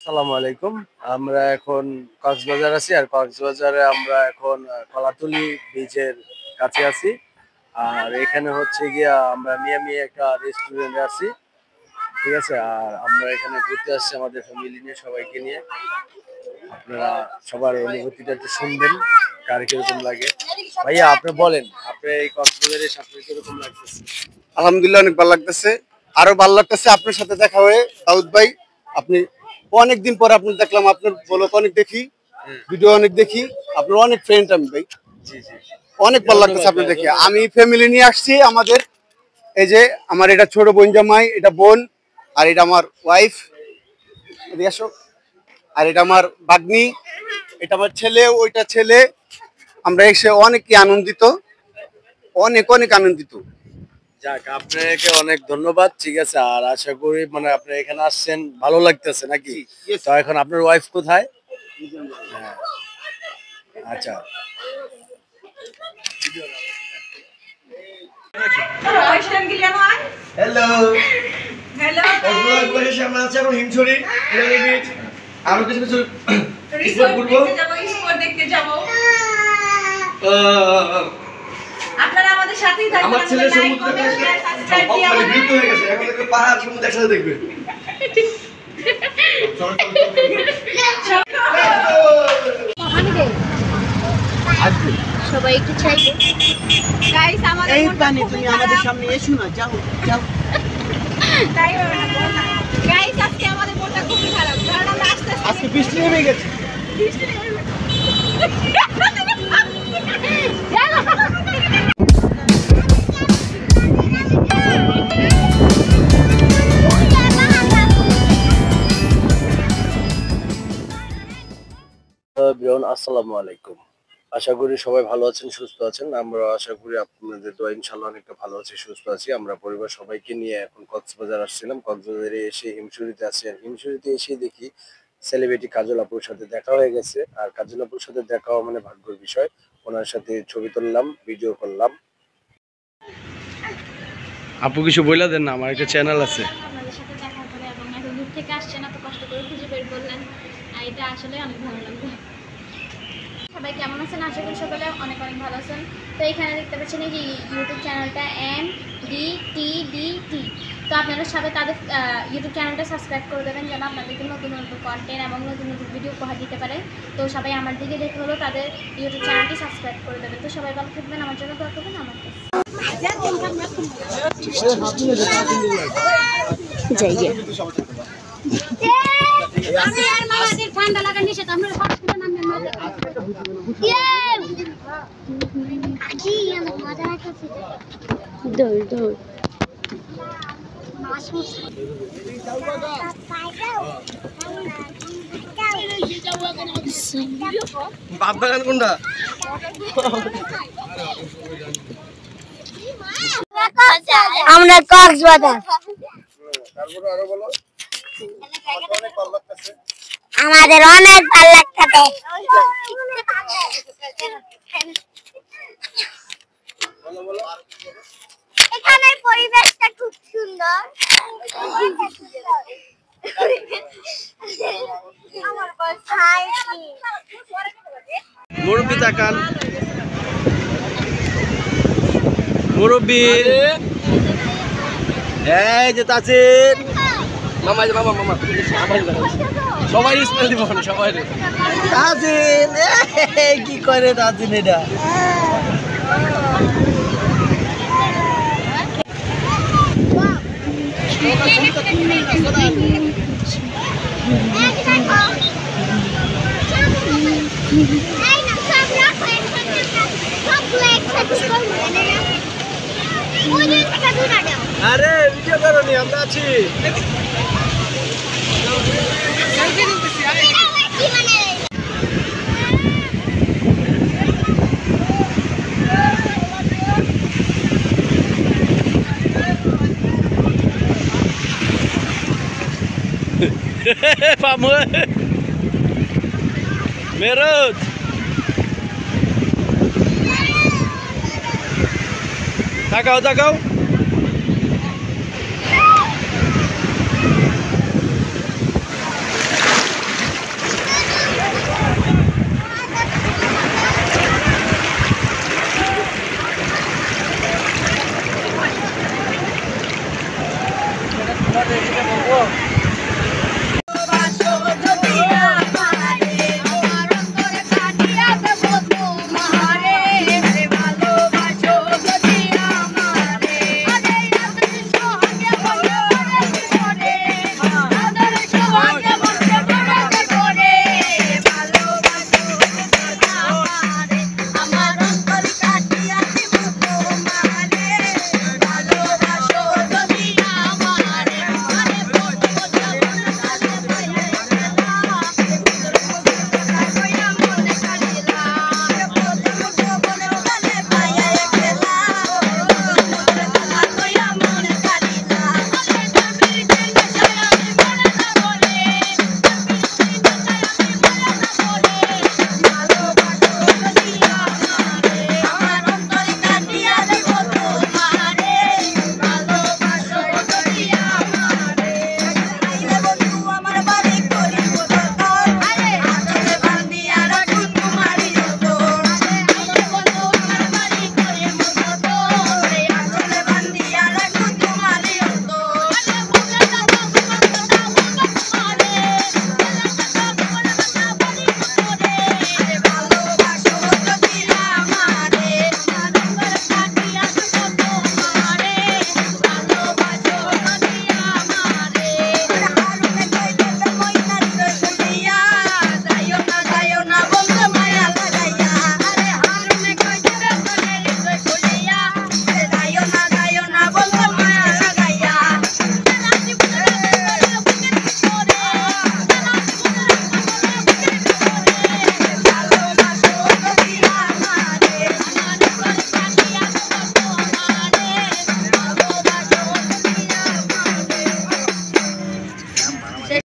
আসসালামু আলাইকুম। আমরা এখন কক্সবাজার আছি, আর কক্সবাজারে আমরা এখন কলাতলি বিচের কাছে আছি। আর এখানে হচ্ছে গিয়া আমরা মিয়ামি একটা রেস্টুরেন্টে আছি, ঠিক আছে। আর আমরা এখানে ঘুরতে আসছি আমাদের ফ্যামিলি নিয়ে, সবাইকে নিয়ে। আপনারা সবার অনুভূতিটা একটু শুনবেন, কার কিরকম লাগে। ভাইয়া আপনি বলেন, আপনি এই কক্সবাজারে আপনার কিরকম লাগতেছে? আলহামদুলিল্লাহ অনেক ভালো লাগতেছে। আরো ভালো লাগতেছে আপনার সাথে দেখা হয়ে। দাউদ ভাই, আপনি অনেকদিন পরে আপনি দেখলাম, আপনার ব্লগ অনেক দেখি, ভিডিও অনেক দেখি, আপনার অনেক ফ্রেন্ড আমি ভাই। জি জি, অনেক ভালো লাগতেছে আপনি দেখি। আমি ফ্যামিলি নিয়ে আসছি আমাদের। এই যে আমার এটা ছোট বোন জামাই, এটা বোন, আর এটা আমার ওয়াইফ, আর এটা আমার ভাগ্নি, এটা আমার ছেলে, ওইটা ছেলে। আমরা এসে অনেক আনন্দিত, অনেক অনেক আনন্দিত। যাক, আপনাকে অনেক ধন্যবাদ, ঠিক আছে। আর আশা করি মানে আপনি এখানে আসছেন, ভালো লাগতেছে নাকি? তো এখন আপনার ওয়াইফ কোথায়? হ্যাঁ, আচ্ছা। হ্যালো হ্যালো আমরা আছি এখন হিমছড়ি বিচ। আরো কিছু কিছু দেখতে যাব। আপনারা আমাদের সাথেই থাকবেন। আমার ছেলে সমুদ্র হয়ে গেছে, এখন দেখবে পাহাড় সমুদ্র একসাথে দেখবে। সবাই একটু চাইবে গাইস, আমাদের এই পানি তুমি আমাদের সামনে এসো না, যাও যাও। তাই গাইস, আজকে আমাদের মনটা খুবই খারাপ, কারণ আমরা আজকে বৃষ্টি নেমে গেছে। বৃষ্টি নেমে গেছে। আসসালামু আলাইকুম। আশা করি সবাই ভালো আছেন, সুস্থ আছেন। আমরা আশা করি আপনাদের দোয়া ইনশাআল্লাহ অনেকটা ভালো আছি, সুস্থ আছি। আমরা পরিবার সবাইকে নিয়ে এখন কক্সবাজার আসছিলাম। কক্সবাজারে এসে হিমশরিতে আছি, আর হিমশরিতে এসে দেখি সেলিব্রিটি কাজল আপুর সাথে দেখা হয়ে গেছে। আর কাজল আপুর সাথে দেখা হওয়া মানে ভাগ্যের বিষয়। ওনার সাথে ছবি তুললাম, ভিডিও করলাম। আপু কিছু বইলা দেন না, আমার একটা চ্যানেল আছে। আপনাদের সাথে দেখা করে এবং এত দূর থেকে আসছেন, এত কষ্ট করে খুঁজে বের করলেন, আর এটা আসলে অনেক ভালো লাগলো। সবাই কেমন আছেন? আশা করি সকলে অনেক অনেক ভালো আছেন। তো এখানে দেখতে পাচ্ছেন এই যে ইউটিউব চ্যানেলটা MDTDT। তো আপনারা সবাই তাদের ইউটিউব চ্যানেলটা সাবস্ক্রাইব করে দেবেন, যেন আপনাদেরকে নতুন নতুন কন্টেন্ট এবং নতুন নতুন ভিডিও উপহার দিতে পারে। তো সবাই আমার দিকে দেখে হলো তাদের ইউটিউব চ্যানেলটি সাবস্ক্রাইব করে দেবেন। তো সবাই ভালো থাকবেন, আমার জন্য দোয়া করবেন। আমার ঠান্ডা লাগা নিষেধ, আমরা বাগান কোনটা? আমরা কক্সবাজার। আমাদের অনেক ভালো লাগতেছে। এখানের পরিবেশটা খুব সুন্দর। মুরব্বি তাকান, মুরব্বি এই যে তাসির মামা, যে মামা মামা সবাই স্মেল দিব না, সবাই তাসির কি করে তাসির এটা। আরে ভিডিও করনি, আমরা আছি। Vamos. Merut. Takau.